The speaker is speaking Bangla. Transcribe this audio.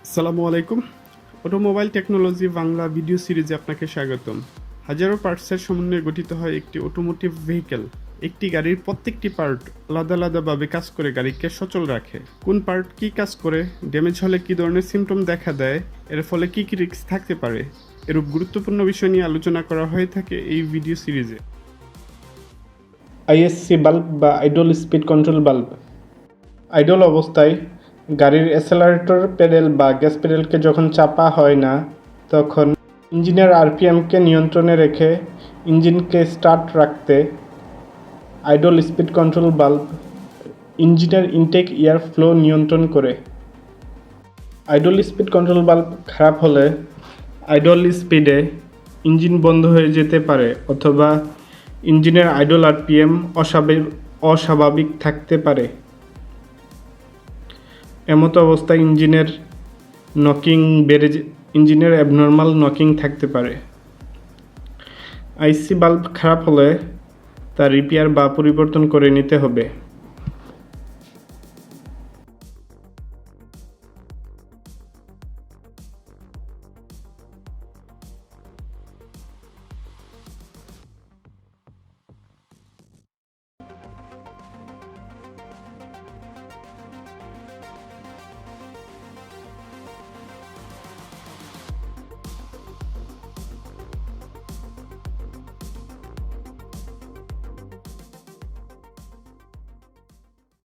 আসসালামু আলাইকুম। অটোমোবাইল টেকনোলজি বাংলা ভিডিও সিরিজে আপনাকে স্বাগতম। হাজারো পার্টসের সমন্বয়ে গঠিত হয় একটি অটোমোটিভ ভেহিকেল। একটি গাড়ির প্রত্যেকটি পার্ট আলাদা আলাদাভাবে কাজ করে গাড়িকে সচল রাখে। কোন পার্ট কী কাজ করে, ড্যামেজ হলে কী ধরনের সিমটম দেখা দেয়, এর ফলে কী কী রিস্ক থাকতে পারে, এরূপ গুরুত্বপূর্ণ বিষয় নিয়ে আলোচনা করা হয়ে থাকে এই ভিডিও সিরিজে। আইএসসি বাল্ব বা idol speed control bulb. Idol অবস্থায় গাড়ির অ্যাসেলারেটর প্যাডেল বা গ্যাস প্যাডেলকে যখন চাপা হয় না, তখন ইঞ্জিনের আরপিএমকে নিয়ন্ত্রণে রেখে ইঞ্জিনকে স্টার্ট রাখতে আইডল স্পিড কন্ট্রোল বাল্ব ইঞ্জিনের ইনটেক এয়ার ফ্লো নিয়ন্ত্রণ করে। আইডল স্পিড কন্ট্রোল বাল্ব খারাপ হলে আইডল স্পিডে ইঞ্জিন বন্ধ হয়ে যেতে পারে অথবা ইঞ্জিনের আইডল আরপিএম অস্বাভাবিক থাকতে পারে। এমতো অবস্থায় ইঞ্জিনের অ্যাবনর্মাল নকিং থাকতে পারে। আইসি বাল্ব খারাপ হলে তা রিপেয়ার বা পরিবর্তন করে নিতে হবে।